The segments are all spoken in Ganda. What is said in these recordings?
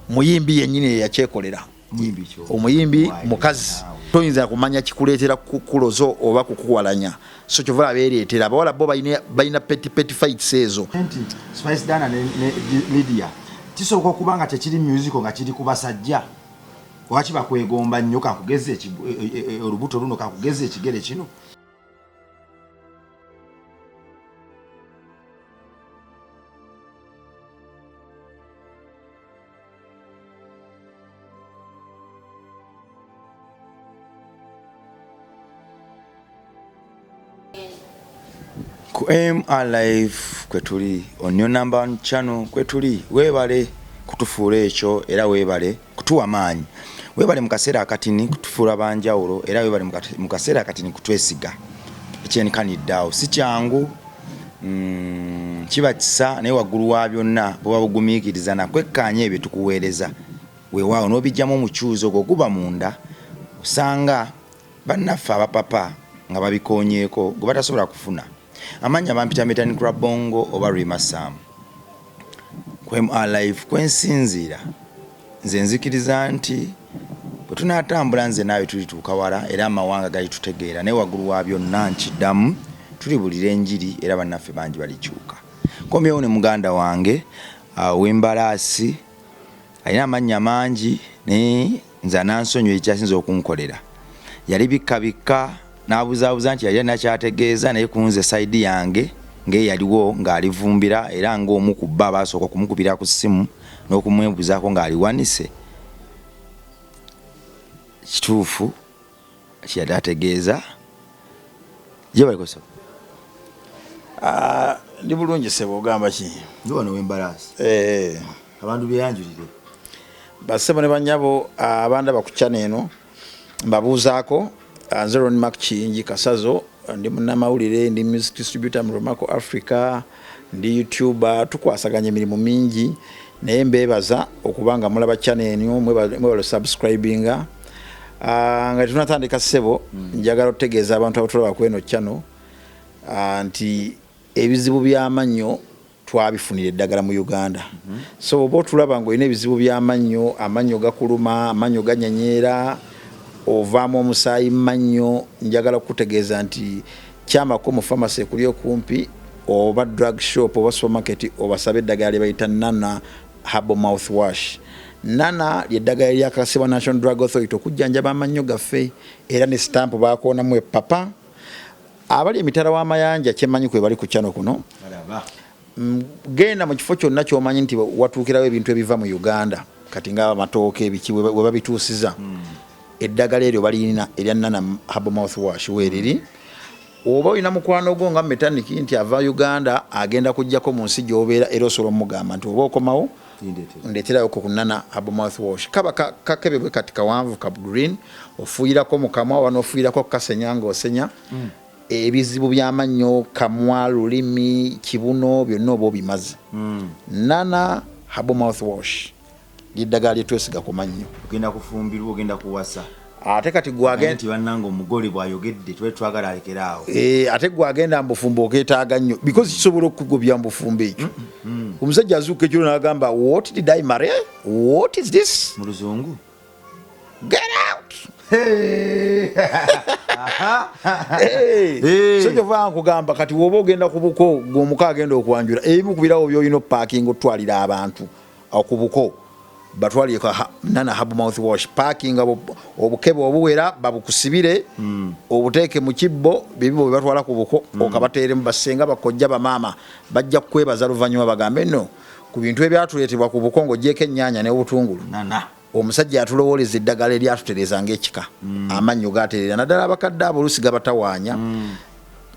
muyimbi yennyini yakyekolera omuyimbi mukazi toyinza kumanya kikuleetera kukulozo oba kukuwalanya so kyova abeereetera abawala bo balina peti fights ezo Spice Dana ne Lydia kisoboka okuba nga tekiri musical nga kiri ku basajja waki bakwegomba nnyo kakugeze olubuto luno kakugeze ekigere kino ku MRlive kwetuli on your number one channel kwetuli webale kutufuula ekyo era webale kutuwa maanyi webale mukaseera akatini kutufuula banjawulo era webale mukaseera akatini kutwesiga ekyenkaniddeawo si kyangu kiba kisa naye waggulu wa byonna bwe bugumiikiriza nakwekkaanya ebyo tukuweereza weewaawo n'obijjamu omukyuzo ogwo guba munda osanga bannaffe abapapa nga babikonyeeko gwe batasobola kufuna amanya bampita Metani Club Bongo oba Rima Sam ku MRlive kwensinziira nze nzikiriza nti bwe tunaatambula nze naawe tulituuka wala era amawanga gali tutegeera naye waggulu wa byonna nkiddamu tulibulira enjiri era bannaffe bangi balikyuka komyewo ne muganda wange w'embalaasi alina amannya mangi naye nze anansonyiwa ekyasinza okunkolera yali bikka n'abuzaabuza nti yali nakyategeeza naye kunze sayidi yange ng'eyaliwo ng'alivumbira era ng'omu ku bba baasooka kumukubira ku ssimu n'okumwebuzaako ng'aliwanise kituufu kiyali ategeeza gye balikoso ndi bulungi sebo ogamba ki ndi wano w'embalaasi abantu beyanjulire basebo ne banyabo abandaba ku channel eno mbabuuzaako nze Ron Mark Kiyingi Kasazo ndi munnamawulire ndi music distributor mu Romaco Africa ndi YouTuber tukwasaganya emirimu mingi naye mbeebaza okubanga mulaba channel eno mwebalo subscribinga nga tunatandika ssebo njagala okutegeeza abantu abatulaba ku eno channel nti ebizibu by'amannyo twabifunira eddagala mu Uganda so oba otulaba ng'olina ebizibu by'amannyo amannyo gakuluma amannyo ganyenyeera ovaamu omusaayi mannyo njagala okutegeeza nti kyamako mu pharmacy kuli okumpi oba drug shop oba supermarket obasabe eddagala lye bayita Nana Herbal Mouthwash. Nana lyeddagala lyakakasibwa National Drug Authority okujjanjaba amannyo gaffe era ne stamp baakoonamu epapa abali emitala w'amayanja kyemanyi kwe bali ku channel kuno genda mu kifo kyonna ky'omanyi nti watuukirawo ebintu ebiva mu Uganda kati nga amatooke ebiki we babituusiza eddagala eryo balina erya Nana Herbal Mouthwash weeriri oba olina mukwano gwo nga metaniki nti ava Uganda agenda kujjako mu nsi gy'obeera era osobola omugamba nti oba okomawo ndeeterayo ku Nana Herbal Mouthwash kaba kakebebwe kati kawanvu ka green ofuuyirako mu kamwa oba n'ofuuyirako kasenya ng'osenya ebizibu by'amannyo kamwa lulimi kibuno byonna oba obimaze Nana Herbal Mouthwash liddagala lyetwesiga ku mannyo ogenda kufumbirwa ogenda kuwasa ate kati gwagenda nti bannanga omugole bwayogedde twetwagala alekeraawo ate gwagenda mbufumbo okeetaaga nnyo because kisobola okugobya mbufumbo ekyo omusajja azuuka ekiro n'agamba what did I marry what is this mu luzungu get out so kyova nkugamba kati woba ogenda ku buko g'omuka agenda okwanjula ebimu ku birawo by'olina opaakinga otwalira abantu ku buko batwaliye Nana Herbal Mouthwash parking obukebe obuwera babukusibire obuteeke mu kibbo bibibo bwe batwala ku buko okabateere mu basenga bakojja bamaama bajja kwebaza luvannyuma bagambe no ku bintu ebyatuleetebwa ku buko ng'ogyeko ennyaanya n'obutungulu omusajja atulowooleza eddagala eryatutereza ng'ekika amannyo gaterera naddala abakadde abo oluusi gabatawaanya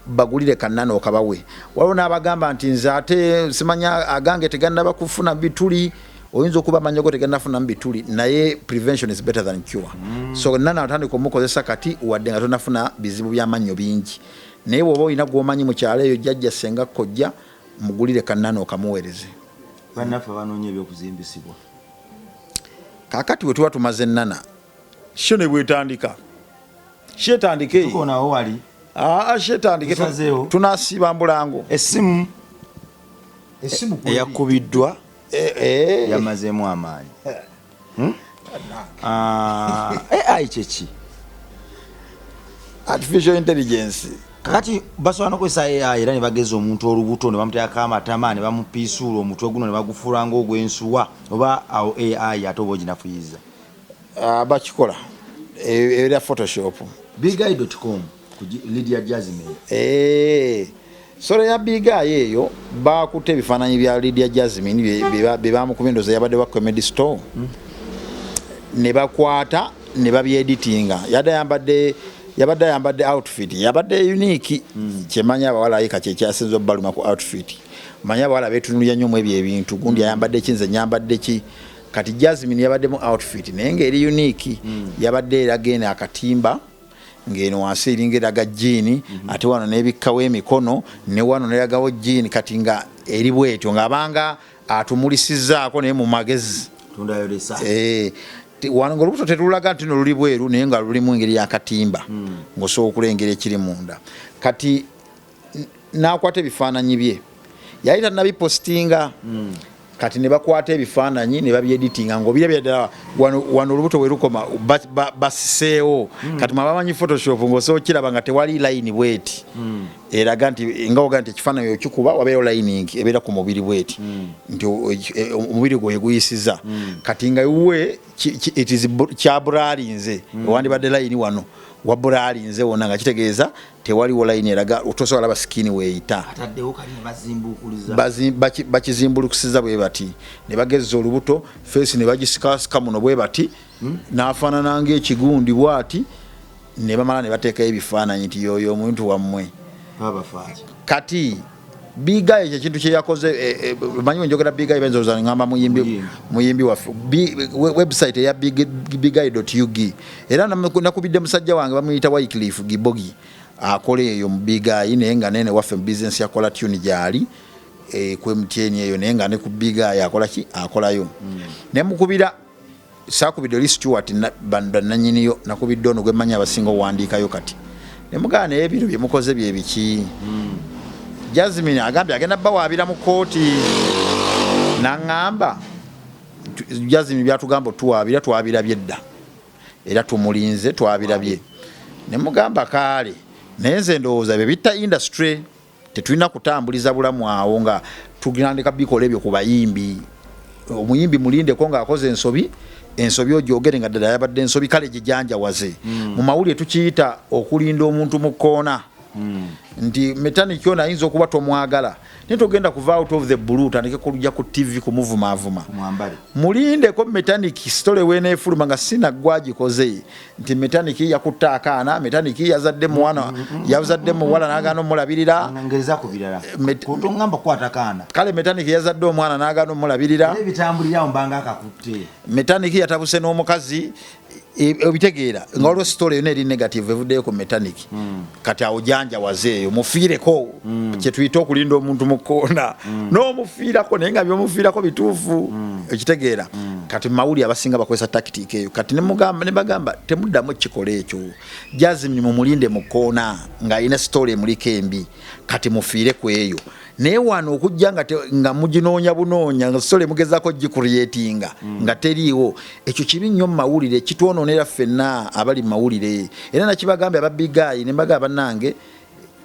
bagulire kannana okabawe waliwo n'abagamba nti nze ate simanya agange tegannaba kufuna bituli oyinza okuba amanyo go tegannafuna mu bituli naye prevention is better than cure so Nana atandika omukozesa kati wadde nga tonafuna bizibu by'amannyo bingi naye bw'oba olina gw'omanyi mu kyalo eyo jjajja senga kojja mugulire kannana okamuweereze bannaffe banoonya ebyokuzimbisibwa kakati bwe tuba tumaze Nana sho ne bwetandika shetandike tukonawo wali shetandike tunasiiba mbulango essimu eyakubiddwa yamazeemu amaanyi AI chechi artificial intelligence kakati basobola nokozesa AI era ne bageza omuntu olubuto ne bamuteekako amatama ne bamupiisuula omutwe guno ne bagufuula ng'ogwensuwa oba awo AI ate oba oginafuyiza bakikola era photoshop biguy.com ku Lydia Jasmine solo ya Biguy eyo bakutte ebifaananyi bya Lydia Jasmine bye bamukubye endowooza yabadde wa comedy store ne bakwata ne babyeditinga yabadde ayambadde outfit yabadde unique kyemanya abawala ayika kyekyasinza obbaluma ku outfit manya abawala beetunuulya nnyo mu ebyo ebintu gundi ayambadde kinze nyambadde ki kati Jasmine yabadde mu outfit naye ng'eri unique yabadde eragene akatimba ng'eno wansi eringa eraga jjiini ate wano n'ebikkawo emikono ne wano neragawo jjiini kati nga eri bwetyo ng'abanga atumulisizaako naye mu magezi wano ng'olubuto tetulaga nti no luli bweru naye nga lulimu engeri yakatimba ng'osobola okulengera ekiri munda kati n'akwata ebifaananyi bye yali tannabipostinga kati ne bakwata ebifaananyi ne babyeditinga ng'obirabye ddala wano olubuto we lukoma basiseewo kati mwabamanyi photoshop ng'osobola okiraba nga tewali layini bweti eraga nti nga oga nti ekifaananyi okikuba wabeerawo layiningi ebeera ku mubiri bweti nti omubiri gwe guyisiza kati nga iwe kyabulalinze owandibadde layini wano wabulalinze wonna nga kitegeeza tewaliwo layini eraga otosobola laba sikini weeyita bakizimbulukusiza bwe bati ne bagezza olubuto feesi ne bagisikasika muno bwe bati n'afaanana ng'ekigundi bwati ne bamala ne bateekayo ebifaananyi nti yoyo omuntu wammwe kati Biguy ekyo kintu kye yakoze manyi njogera Biguy benzoza ngamba muyimbi waffe website ya biguy.ug era nakubidde musajja wange bamuyita Wycliffe Gibogi akole eyo mu Biguy naye nga nene waffe mu business yakola tune gyali ku MTN eyo naye nga ne ku Biguy akola ki akolayo ne mukubira sakubidde Lee Stewart nanyiniyo nakubidde ono gwe manya abasinga owandiikayo kati ne mugana ebintu bye mukoze bye biki Jasmine agambye agenda bawaabira mu kooti n'angamba Jasmine byatugamba twabira byedda era tumulinze twabirabye ne mugamba kaale naye nze ndowooza bye bitta industry tetulina kutambuliza bulamu awo nga tugandika bikola ebyo ku bayimbi omuyimbi mulindeko ng'akoze ensobi ogyogere nga ddala yabadde ensobi kale gijanjawaze mu mawulire tukiyita okulinda omuntu mu kkoona nti Metallic yona ayinza okuba tomwagala naye togenda kuva out of the blue tandike kulujja ku TV kumuvumavuma mulindeko Metallic story weneefuluma nga sina gwagikoze nti Metallic yakutta akaana Metallic yazadde mwana yazadde muwala n'agaana omulabirira ngeza ku birala kutongamba kwata kaana kale Metallic yazadde omwana n'agaana omulabirira ebitambulira mbanga akakutte Metallic yatabuse n'omukazi obitegeera nga olwo story yona eri negative evuddeyo ku Metallic kati awo janja wazeeyo mufiireko kye tuyita okulinda omuntu mu kkoona n'omufiirako naye nga byomufiirako bituufu ekitegeera kati mawuli abasinga bakozesa tactic eyo kati ne bagamba temuddamu ekikola ekyo Jasmine mumulinde mu kkoona ng'alina story emuliko embi kati mufiire ku eyo naye wano okujja nga muginoonya bunoonya nga story mugezaako gicreatinga nga teriiwo ekyo kibi nnyo mu mawulire kitwonoonera ffenna abali mu mawulire era nakibagambye aba Biguy ne mbagamba bannange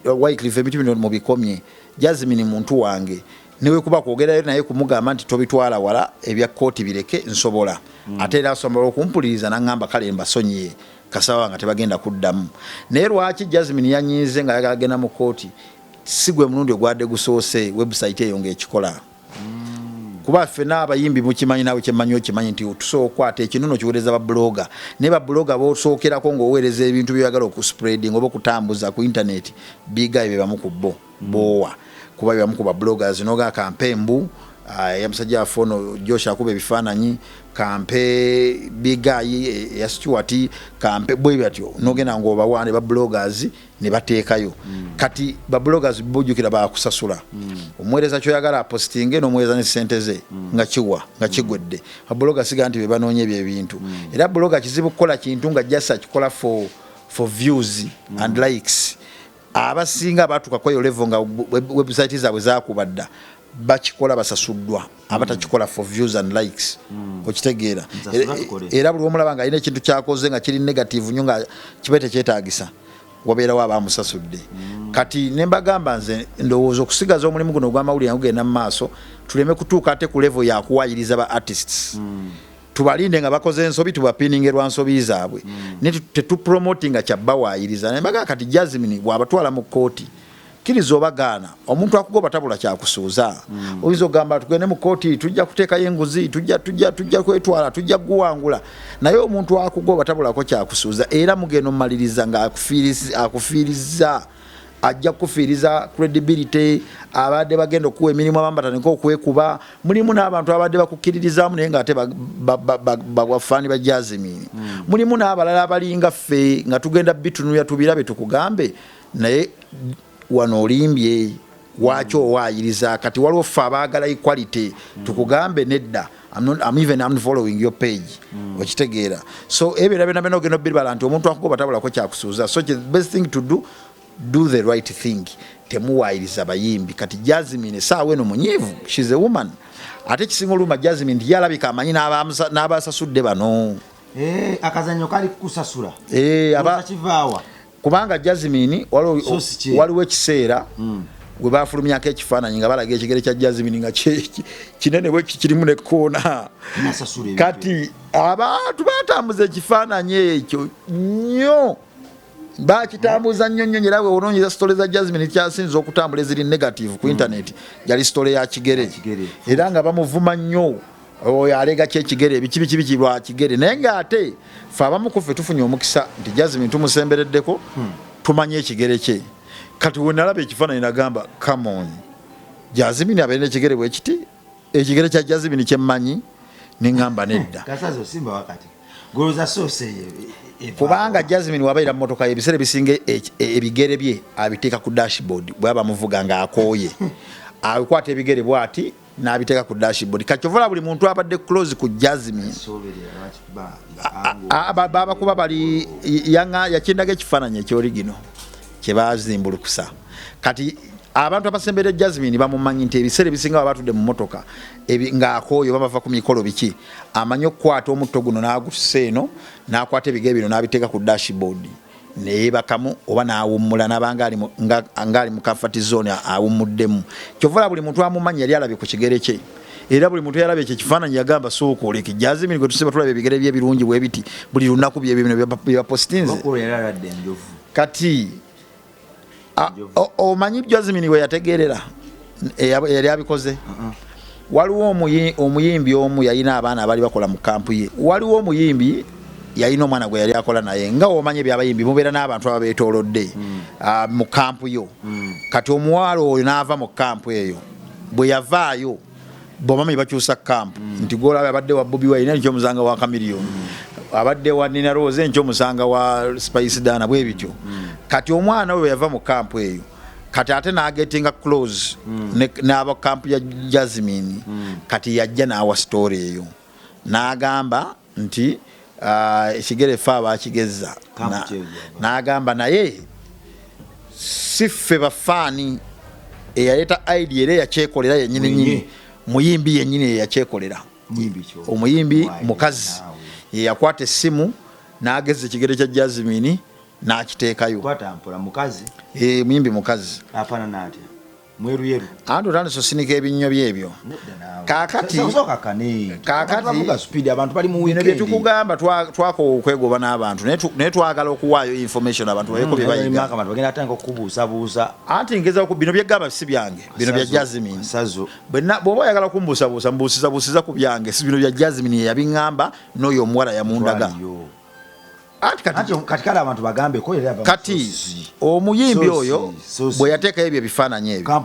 Wycliffe ebintu bino mu bikomye Jasmine muntu wange newe kuba kwogerayo naye kumugamba nti tobitwala wala ebya kooti bireke nsobola ate era asobola okumpuliriza n'angamba kale mbasonyiye kasawa nga tebagenda kuddamu naye lwaki Jasmine yanyiize nga ayagala agenda mu kooti sigwe mulundi ogwadde gusoose website eyo ng'ekikola kuba ffe n'abayimbi mukimanyi nawe kyemmanyi okimanyi nti tusobola okukwata ekinuno kiweereza babloga naye babloga bosookerako ng'oweereza ebintu byeyagala okuspreading oba okutambuza ku internet Biguy be bamu ku bowa kuba be bamu ku babloggers noga kampembu ya musajja afono Josh akuba ebifaananyi kampe Biguy ya Stewart kampe bwe batyo nogena ngoba wane ba bloggers ne bateekayo kati ba bloggers bojukira ba kusasula omwereza kyo yagala postinge no mweza ne sente ze nga kigwedde ba bloggers ganti be banonye bye bintu era blogger kizibu kola kintu nga jasa kikola for views and likes abasinga batuka kwa yo level nga website zaabwe zakubadda bakikola basasuddwa abatakikola for views and likes okitegeera era buli omulaba nga alina ekintu kyakoze nga kiri negative nnyo nga kiba tekyetaagisa wabeerawo abamusasudde kati ne mbagamba nze ndowooza okusigaza omulimu guno ogw'amawulire gugenda mu maaso tuleme kutuuka ate ku level yakuwayiriza ba artists tubalinde nga bakoze ensobi tubapininge lwa nsobi zaabwe tetupromotinga kyabawayiriza naye mbaga kati Jasmine bw'abatwala mu kooti kiriza obagaana omuntu akugoba tabula kyakusuuza oyinza ogamba tugende mu kooti tujja kuteekayo enguzi tujja kwetwala tujja kuwangula naye omuntu akugoba tabulako kyakusuuza era mugenda omumaliriza nga akufiiriza ajja kufiiriza credibility abadde bagenda okuwa emirimu abambatandika okwekuba mulimu n'abantu abadde bakukkiririzaamu naye nga ate bafaani ba Jasmine mulimu n'abalala abalinga ffe nga tugenda bitunuya tubirabe tukugambe naye wano olimbye waki owayiriza kati waliwo ffe abaagala equality tukugambe nedda I'm even unfollowing your page okitegeera so ebyo byonna byonna ogenda obbiribala nti omuntu akugoba tabulako kyakusuuza so the best thing to do the right thing temuwayiriza bayimbi kati Jasmine saawa eno munyiivu she's a woman ate kisinga oluma Jasmine nti yalabika amanyi n'abasasudde bano akazanyo kali kukusasula kivaawa kubanga Jasmine waliwo ekiseera gwe bafulumyako ekifaananyi nga balaga ekigere kya Jasmine nga kinene bwe kirimu nekkoona kati abantu batambuza ekifaananyi ekyo nnyo bakitambuza nnyo era bwe onoonyeza sitole za Jasmine kyasinza okutambula eziri negative ku internet yali sitole ya kigere era nga bamuvuma nnyo oyo alega kyekigere ebiki lwa kigere naye ng'ate fe abamu ku ffe tufunye omukisa nti Jasmine tumusembereddeko tumanye ekigere kye kati we nalaba ekifaananyi nagamba come on Jasmine abeere n'ekigere bwe kiti ekigere kya Jasmine kyemmanyi neŋŋamba nedda kubanga Jasmine wabaira mu motoka ebiseera ebisinga ebigere bye abiteeka ku dashboard bwaba muvuga ng'akooye abikwata ebigere bwati n'abiteeka ku dashboard kachovola buli muntu abadde close ku Jasmine babakuba bali yakindaga ekifaananyi ekyorigino kyebazimbulukusa kati abantu abasembere Jasmine bamumanyi nti ebiseera ebisinga batudde mu motoka ng'akooyo babava ku mikolo biki amanyi okukwata omutto guno n'agussa eno n'akwata ebigere bino n'abiteeka ku dashboard neebakamu oba n'awummula n'abanga ali mu comfort zone awummuddemu kyovola buli muntu amumanyi yali alabye ku kigere kye era buli muntu yalabye ekifaananyi yagamba sooka oleke Jasmine gwe tusiba tulaba ebigere bye birungi bwe biti buli lunaku bye bino bya postinze kati omanyi Jasmine we yategeerera yali abikoze waliwo omuyimbi omu yalina abaana abali bakola mu kampu ye waliwo omuyimbi yalina omwana gwe yali akola naye nga omanye byabayimbi mubeera n'abantu ababeetoolodde mu kampu yo kati omuwala oyo n'ava mu kampu eyo bwe yavaayo bomamanyi bakyusa kampu nti golaba abadde wa Bobi Wine nikyo musanga wa Chameleon abadde wa Nina Rose nikyo musanga wa Spice Dana bwe bityo kati omwana we yava mu kampu eyo kati ate n'agetinga close n'aba kampu ya Jasmine kati yajja n'awa story eyo n'agamba nti ekigere fa bakigeza n'agamba naye si ffe bafaani eyaleeta idea era yakyekolera yennyini muyimbi yennyini yakyekolera omuyimbi mukazi yakwata essimu n'ageza ekigere kya Jasmine n'akiteekayo muyimbi mukazi mweru anti otandise osinika ebinnyo byebyo kakati abantu bali mu weekend byetukugamba twakowa okwegoba n'abantu naye twagala okuwaayo information abantu bayeko bye bayiga bagenda atandika okubuusabuusa anti ngeza bino byegamba si byange bino bya Jasmine bw'oba oyagala kumbuusabuusa mbuusizabuusiza ku byange si bino bya Jasmine yabiŋŋamba n'oyo omuwala yamundaga kati omuyimbi oyo bwe yateekayo ebyo ebifaananyi ebyo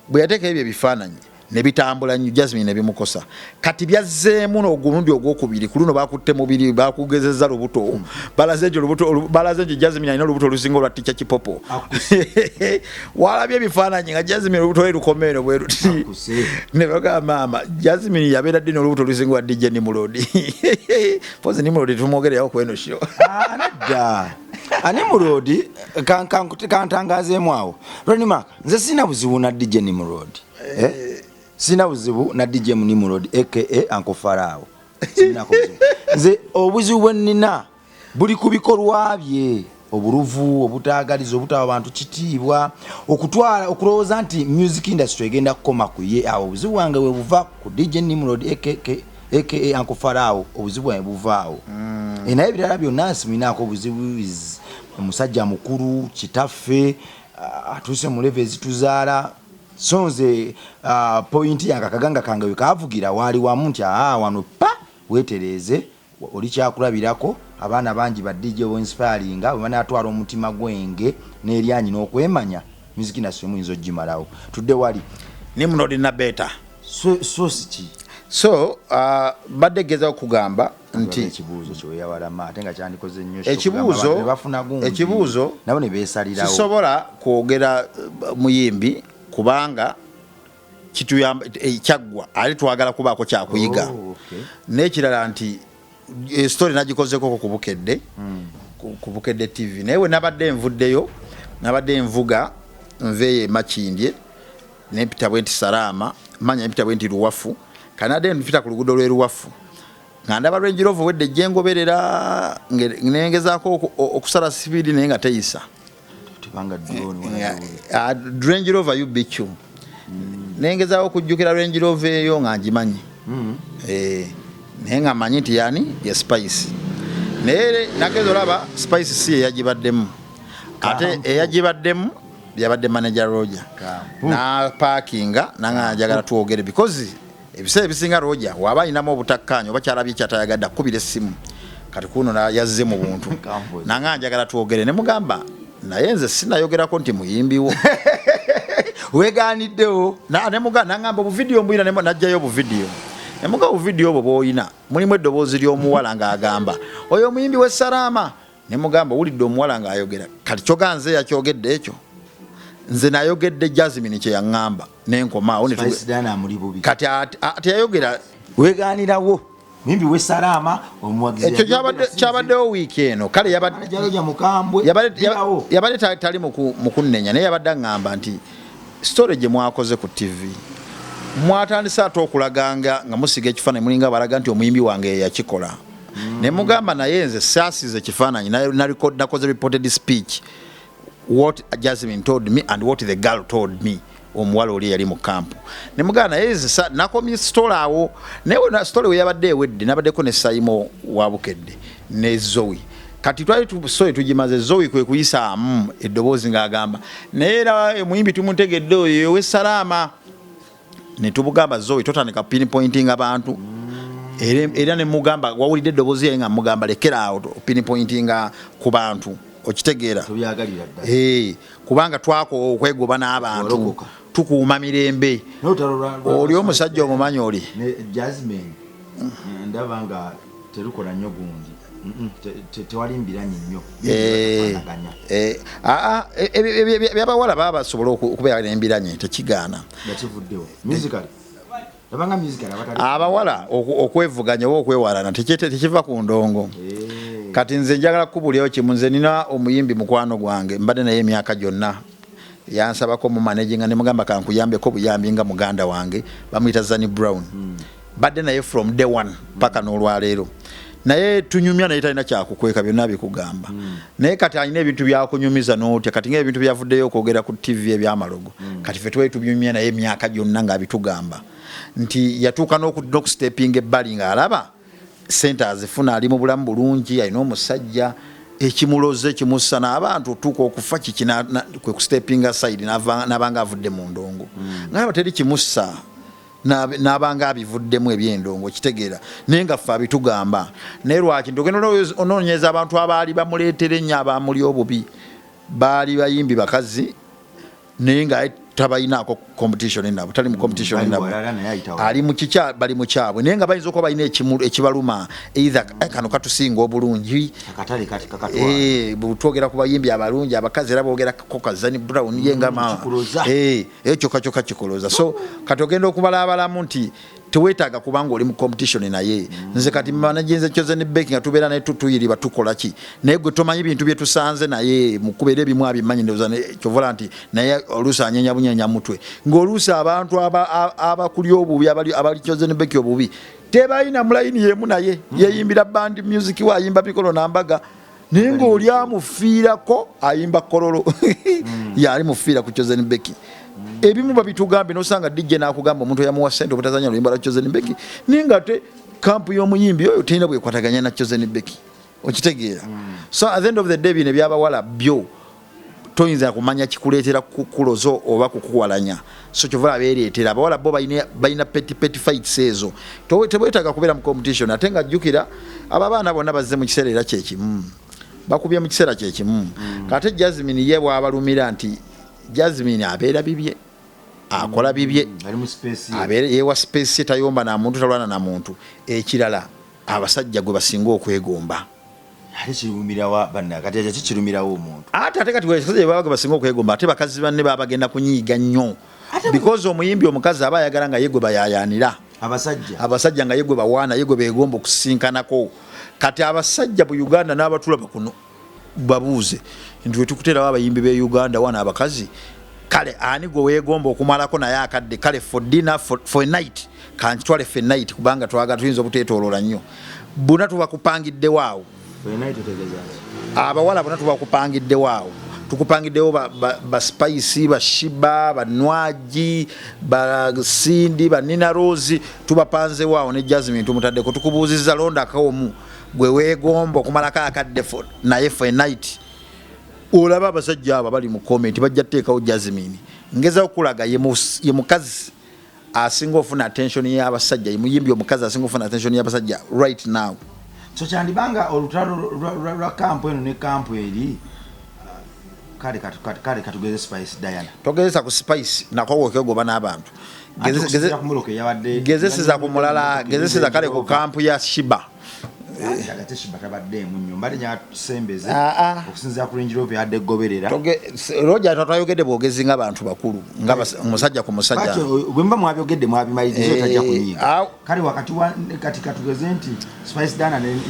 bwe yateekayo ebyo ebifaananyi ne bitambula nnyo Jasmine ne bimukosa kati byazzeemu n'ogulundi ogwokubiri ku luno bakutte mubiri bakugezeza lubuto balaze nti Jasmine alina olubuto olusinga olwa Teacher Kipopo walabye ebifaananyi nga Jasmine olubuto lwe lukomeeno bwe luti ne bagamba maama Jasmine yabeera ddi n'olubuto olusinga olwa DJ Nimrod pozi Nimrod tumwogereyo ku eno show nedda Nimrod kantangazeemu awo Ronnie Mark nze sina buzibu na DJ Nimrod sina buzibu na DJ Nimrod aka Uncle Farao sina buzibu nze obuzibu bwennina buli ku bikolwa bye oburuvu obutaagaliza obutawa abantu kitiibwa okutwala okulowooza nti music industry egenda kukoma ku ye awo obuzibu wange we buva ku DJ Nimrod aka Uncle Farao obuzibu bwe buvaawo naye ebirala byonna nsiminaako obuzibu omusajja mukulu kitaffe atuuse mu level ezituzaala so nze point yange akaganga kange wekavugira waali wamu nti wano pa weetereeze oli kyakulabirako abaana bangi ba DJ inspiringa bwe atwala omutima gwenge n'eryanyi n'okwemanya music industry muyinza ogimalawo tudde wali Nimrod na beta so siki so badde gezaho kugamba nti ekibuuzo kyeyawalama ate nga kyandikoze nnyo ekibuuzo nabo ne beesalirawo sisobola kwogera muyimbi kubanga kituyamba kyaggwa ali twagala kubaako kyakuyiga n'ekirala nti story nagikozeko ku Bukedde TV naye we nabadde nvuddeyo nabadde nvuga nveeye Makindye nempita bwenti Salama manya nempita bwenti Luwafu kanade npita ku luguudo lwe Luwafu nga ndaba Range Rover wedde jengoberera nengezaako okusala speed naye nga teyisa tubanga drone Range Rover UBQ nengezaako okujjukira Range Rover eyo nga ngimanyi naye nga manyi nti yani ya Spice naye nagezo laba Spice si eyagibaddemu ate eyagibaddemu yabadde manager Roger na parkinga nanga njagala tuogere because ebiseera ebisinga Roger waba ayinamu obutakkaanya oba kyalabye kyatayagadde akubira essimu kati kuno yazze mu buntu nanga njagala tuogere ne mugamba naye nze sinayogerako nti muyimbiwo weganiddewo ne mugamba nangamba obuvidiyo mbuyina najjayo obuvidiyo emuga obuvidiyo obwo bwoyina mulimu eddoboozi ly'omuwala ng'agamba oyo omuyimbi we Salama ne mugamba owulidde omuwala ng'ayogera kati kyoganze yakyogedde ekyo nze nayogedde Jasmine kye yaŋŋamba n'enkomaawo kati ate yayogera weganirawo muyimbi we Salama omuwagizi ekyo kyabaddewo wiiki eno kale yabadde tali mu kunnenya naye yabadde aŋŋamba nti story gye mwakoze ku TV mwatandise ate okulaganga nga musiga ekifaananyi mulinga balaga nti omuyimbi wange yakikola ne mugamba naye nze saasize ekifaananyi nakoze reported speech what Jasmine told me and what the girl told me omuwala oli yali mu kampu ne mugamba naye nze nakomye story awo naye na story we yabadde ewedde nabaddeko ne Saimo wa Bukedde ne Zoe kati twali story tugimaze Zoe kwe kuyisaamu eddoboozi ng'agamba naye era omuyimbi tumutegedde oyo we Salama ne tubugamba Zoe totandika pinpointing abantu era ne mugamba wawulidde eddoboozi yaye nga mugamba lekeraawo pinpointing ku bantu okitegeera kubanga twako okwegoba n'abantu tukuuma mirembe oli omusajja omumanyi oli Jasmine ndaba nga terukola nnyo gundi tewali mbiranye nnyo byabawala baba basobola okubeera n'embiranye tekigaana abawala okwevuganya oba okwewalana tekiva ku ndongo kati nze njagala kubulyawo kimu nze nina omuyimbi mukwano gwange mbadde naye emyaka gyonna yansabako mu managinga ne mugamba kankuyambeko buyambi nga muganda wange bamuyita Zanny Brown badde naye from day one paka n'olwaleero naye tunyumya naye talina kyakukweka byonna bikugamba naye kati alina ebintu byakunyumiza n'otya kati ng'ebintu byavuddeyo okwogera ku TV ebyamalogo kati ffe twali tubyumya naye emyaka gyonna ng'abitugamba nti yatuuka n'okustepinga ebbali ng'alaba sente azifuna ali mu bulamu bulungi alina omusajja ekimuloze kimussa n'abantu otuuka okufa kwe kustepinga side n'abanga avudde mu ndongo ng'aba teri kimussa n'abanga abivuddemu ebyendongo kitegeera naye nga ffe abitugamba naye lwaki ntogenda onoonyeza abantu abaali bamuleetera ennyo abamuli obubi baali bayimbi bakazi naye nga tabayinaako competition nabo tali mu competition nabo ali mu kikya bali mu kyabwe naye nga bayinza okuba balina ekibaluma either kano katusinga obulungi akatale kati butwogera ku bayimbi abalungi abakazi era boogera ko Zanny Brown yenga ekyo kacyo kakikoloza so katogenda okubalabalamu nti teweetaaga kubanga oli mu competition naye nze kati managenze Chosen Beki nga tubeera naye tutuyiriba tukola ki naye gwe tomanyi bintu bye tusanze naye mu kubeera ebimu abimanyi ndoza kyovola nti naye oluusi anyenya bunyenya mutwe ng'oluusi abantu abakuli obubi abali Chosen Beki obubi tebalina mulayini yemu naye yeeyimbira band music we ayimba pikolo nambaga naye ng'oli amufiirako ayimba kololo yali mufiira ku Chosen Beki ebimu babitugambe nosanga DJ nakugamba omuntu yamuwa sente obutazanya luyimba lwa Chosen Beki ninga te kampu y'omuyimbi oyo tena bwe kwataganya na Chosen Beki okitegeera so at the end of the day bine byabawala byo toyinza kumanya kikuleetera kukulozo oba kukuwalanya so kyovala beereetera abawala bo balina petty fights ezo tebwetaaga kubeera mu competition ate nga jjukira ababaana bonna bazze mu kiseera era kyekimu bakubye mu kiseera kyekimu kate Jasmine ye bw'abalumira nti Jasmine abeera bibye akola bibye abeera yewa space tayomba na muntu talwana na muntu ekirala abasajja gwe basinga okwegomba kirumira wa banna kati aje kirumirawo omuntu ate kati weeseze babaga basinga okwegomba ate bakazi banne babagenda kunyiiga nnyo because omuyimbi omukazi aba ayagala nga yegwe bayayanira abasajja nga yegwe bawaana yegwe beegomba okusinkanako kati abasajja mu Uganda n'abatulaba kuno babuuze nti wetukuterawo abayimbi be Uganda wana abakazi kale ani gwe weegomba okumalako naye akadde kale for dinner for a night kanchitwale for a night kubanga twaga tuyinza obuteetoolola nnyo buna tubakupangidde waawo abawala bonna tubakupangidde waawo tukupangiddewo ba Spice ba Shiba ba Nwaji ba Sindi ba Nina Rose tubapanze waawo ne Jasmine tumutaddeko tukubuuzizza londa akawomu gwe weegomba okumalako akadde naye for a night olaba abasajja abo bali mu comment bajja teekawo Jasmine ngeza okulaga ye mukazi asinga ofuna attention y'abasajja ye muyimbi omukazi asinga ofuna attention y'abasajja right now so kyandibanga olutalo lwa kampu eno ne kampu eri kale katugeze Spice Diana togezesa ku Spice nako wokegoba n'abantu gezeseza ku mulala gezeseza kale ku kampu ya Shiba okusinzira ku Range Rover yadde goberera Roger tatwayogedde bwogezi ng'abantu bakulu nga musajja ku musajja bwemba mwabyogedde mwabimaliriza tajja kunyiga kale wakati kati katugeze nti Spice Diana ne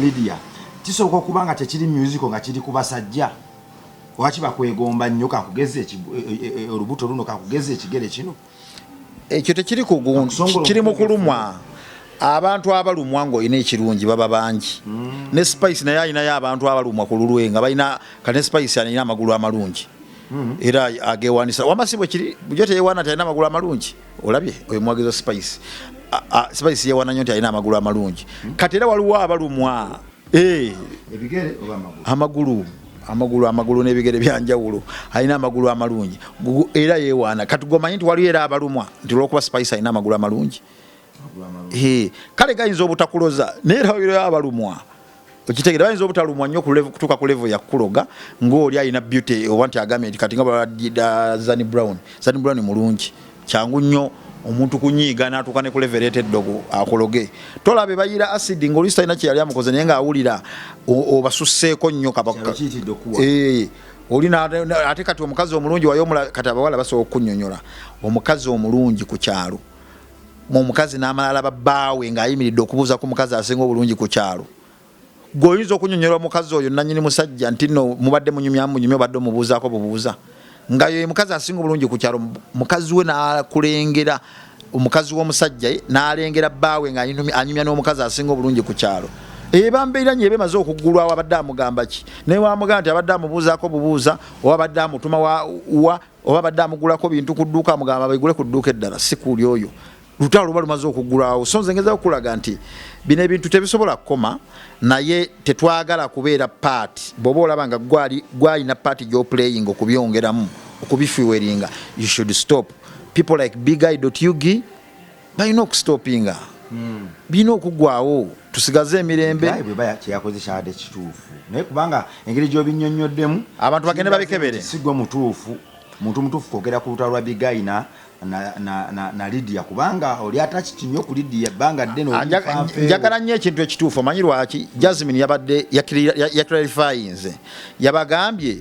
Lydia kisoboka okubanga tekiri musical nga kiri ku basajja waki bakwegomba nnyo kakugeze olubuto luno kakugeze ekigere kino ekyo tekiri kiri mu kulumwa abantu abalumwa ngo ine ekirungi baba bangi ne Spice naye ayinayo abantu abalumwa ku lulwe nga balina kane Spice alina amagulu amalungi era agewanisa wamasibwe kiri bujote yewana talina amagulu amalungi olabye oyo mwagezo Spice Spice yewana nnyo talina amagulu amalungi kati era waliwo abalumwa ebigere oba amagulu n'ebigere byanjawulo alina amagulu amalungi era yewana katugomanyi nti waliwo era abalumwa nti lwokuba Spice alina amagulu amalungi kale gayinza obutakuloza naye rawiro abalumwa okitegeera bayinza obutalumwa nnyo kutuuka ku level ya kuloga ng'oli alina beauty oba nti agambe nti kati nga balwadda Zanny Brown mulungi kyangu nnyo omuntu kunyiiga n'atuuka ne ku level eteddogo akuloge tolabe bayira acid ng'oluusi talina kye yali amukoze naye ng'awulira obasusseeko nnyo olina ate kati omukazi omulungi wayomula kati abawala basobola okunnyonnyola omukazi omulungi ku kyalo omukazi n'amalala babaawe ng'ayimiridde okubuuza ku mukazi asinga obulungi ku kyalo gweoyinza okunyonyola omukazi oyo nannyini musajja nti nno mubadde munyumya obadde omubuuzaako bubuuza nga yo mukazi asinga obulungi ku kyalo mukazi we n'akulengera omukazi w'omusajja n'alengera bbaawe ng'anyumya n'omukazi asinga obulungi ku kyalo ebambeera nnyo ebemaze okuggulwawo abadde amugamba ki naye wamugamba nti abadde amubuuzaako bubuuza oba abadde amutuma wa oba abadde amugulako bintu ku dduuka amugamba bigule ku dduuka eddala si kuli oyo lutalo luba lumaze okuggulwawo so nze ngeza okulaga nti bino ebintu tebisobola kukoma naye tetwagala kubeera paati bw'oba olaba nga gwalina paati gy'oplaying okubyongeramu okubifiweringa you should stop people like biguy.ug balina okustopinga birina okuggwawo tusigaze emirembe kyeyakoze kyade kituufu naye kubanga engeri gy'obinnyonnyoddemu abantu bagende babikebere sigwe mutuufu muntu mutuufu kwogera ku lutalo lwa Biguy na Lydia kubanga oli atachiti nnyo ku Lydia banga ddeno njagala nnyo ekintu ekituufu omanyi lwaki Jasmine yabadde yaklarifyinze yabagambye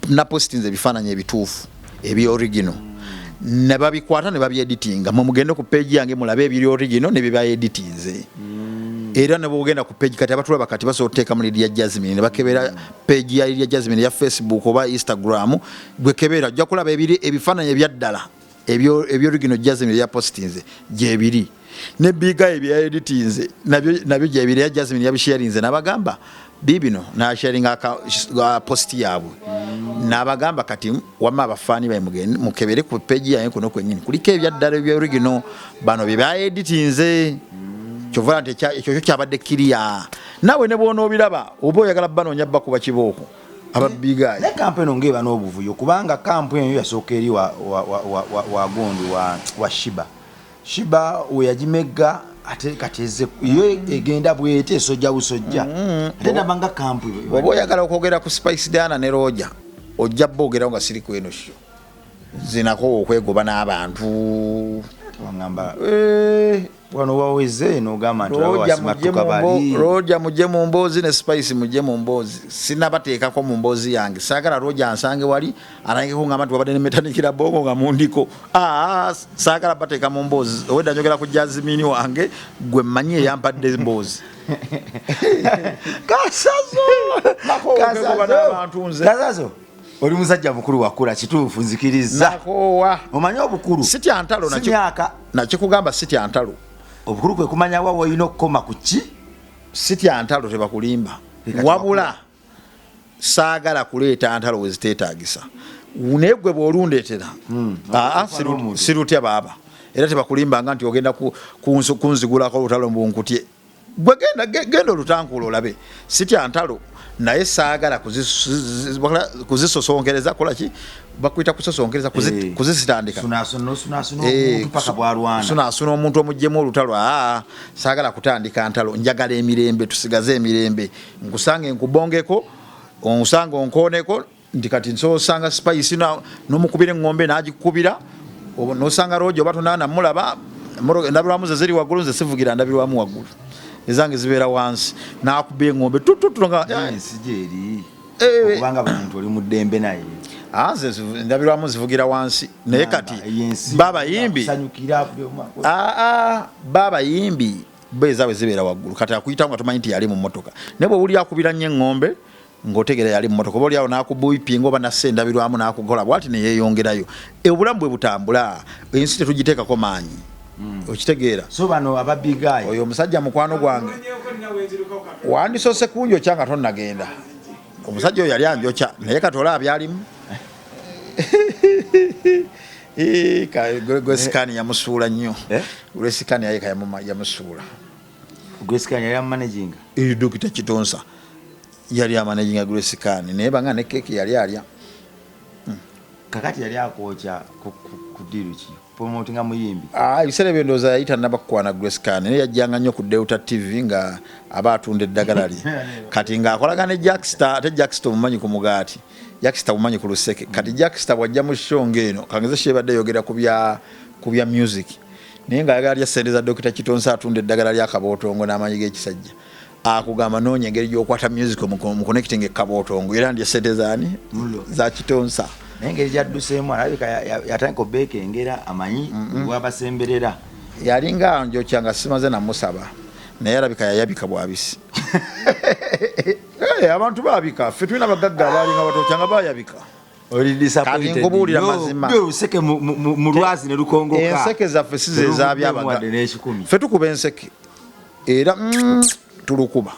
na postinze ebifaananyi ebituufu ebyoriginal ne babikwata ne babyeditinga mu mugende ku page yange mulabe ebiri original ne biba editinze era ne bogenda ku page kati abatulaba kati basoteeka mu Lydia Jasmine ne bakebera page ya Lydia Jasmine ya Facebook oba Instagram gwe kebera ajja kulaba ebiri ebifaananyi ebyaddala ebyo original Jasmine ya postinze je biri ne biga ebya editinze nabyo je biri ya Jasmine yabisharinze nabagamba bibino na sharing aka post yabwe nabagamba kati wama abafani bae mugende mukebere ku page yange kuno kwenyini kuliko ebyaddala ebya original bano bya editinze chovula nte ekyo kyabadde kiriya nawe ne bwona obiraba oba oyagala banonya bakuba kibooko ababigayi ne kampeni ngeba n'obuvuyo kubanga kampeni eyo yasooka eri wa gondi wa Shiba we yajimega ate kateze iyo egenda bwete sojja busojja ate nabanga kampeni oba oyagala okwogera ku Spice Diana ne Roger ojja boogera nga siri kweno sho zinako okwegoba n'abantu wangamba wano waweze no gama Roger muje mu mbozi ne Spice muje mu mbozi sinabateeka ko mu mbozi yange sagala Roger ansange wali arange ko ngama tubadde ne metanikira bongo nga mundiko sagala bateeka mu mbozi oweda njogera ku Jasmine wange gwe manye yampadde mbozi kasazo oli musajja mukuru wakula kituufu nzikiriza nakowa omanyi obukulu siti antalo nakikugamba siti antalo obukulu kwe kumanya wawo ino koma kuki siti antalo tebakulimba wabula saagala kuleeta antalo weziteetaagisa unegwe bw'olundetera sirutya baaba era tebakulimbanga nti ogenda kunzigulako olutalo mbunkutye gwe genda olutankuula olabe sitya ntalo naye saagala kuzisosonkereza kolaki bakwita kusosonkereza kuzisitandika sunasuna omuntu omuggyemu olutalo saagala kutandika ntalo njagala emirembe tusigaze emirembe nkusange nkubongeko onsanga onkoneko nti kati nsosanga Spice n'omukubira engombe n'agikubira nosanga Roger oba tonana mulaba ndabirwamu ze ziri waggulu nze sivugira ndabirwamu waggulu ezange zibeera wansi nakuba engombe tututunga sijeri kubanga abantu oli muddembe naye nze ndabirwamu zivugira wansi naye kati baba yimbi baba yimbi bezawe zibeera waggulu kati akuyita nga tumanyi nti yali mu motoka naye bwe wuli akubira nnyo engombe ngotegera yali mu motoka boli awo nakubuipinga oba nasse ndabirwamu nakukola bwati ne yeeyongerayo obulamu bwe butambula ensi tetugiteekako maanyi okitegeera so bano ababigayi oyo omusajja mukwano gwange wandisose kunjokya nga tonnagenda omusajja oyo yali anjokya naye katola abyalimu Gwesikani yamusuula nnyo Gwesikani yayeka yamusuula Gwesikani yali amanaging Dr. Kitonsa yali amanaging Gwesikani naye banga ne keke yali alya kakati yali akocha kudiru ki promoting amuyimbi ibisere byendoza yayita nabakwana Gwesikani naye yajjanga nnyo ku Delta TV nga abatunda eddagala lye kati nga akolaga ne Jackstar ate Jackstar mumanyi ku mugaati Jackstar mumanyi ku luseke kati Jackstar wajja mu show ngeno kangeze shebadde yogera ku bya music naye nga yali yasendeza Dr. Kitonsa atunda eddagala lya kabootongo n'amanyi g'ekisajja akugamba nonya engeri gy'okwata music mu connecting ekabootongo era ndi yasendeza ani za Kitonsa engeri jadduseemu alabika yatandika beeka engera amanyi wabasemberera yalinga njokya nga simaze namusaba naye alabika yayabika bwabisi abantu babika ffe tulina abagagga abalinga batokyanga bayabika olidisappointed useke mu lwazi ne lukongoka enseke zaffe size ezabyabaga ffe tukuba enseke era tulukuba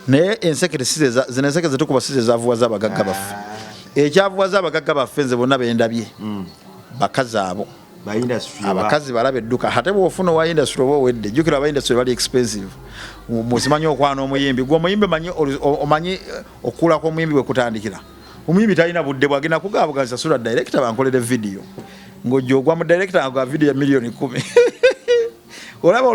naye enseke zino enseke zetukuba size ezavuwa z'abagagga baffe ekyavuwa z'abagagga baffe nze bonna bendabye bakazi abo abakazi balaba edduka ate bw'ofuna owa industry oba owedde jjukira aba industry bali expensive musimanyi okwana omuyimbi gwe omuyimbi omanyi okukulako omuyimbi bwe kutandikira omuyimbi talina budde bwagenda kugaabugaza sula director bankolere video ng'ojja ogwa mu director nga video ya $1,000,000 olaba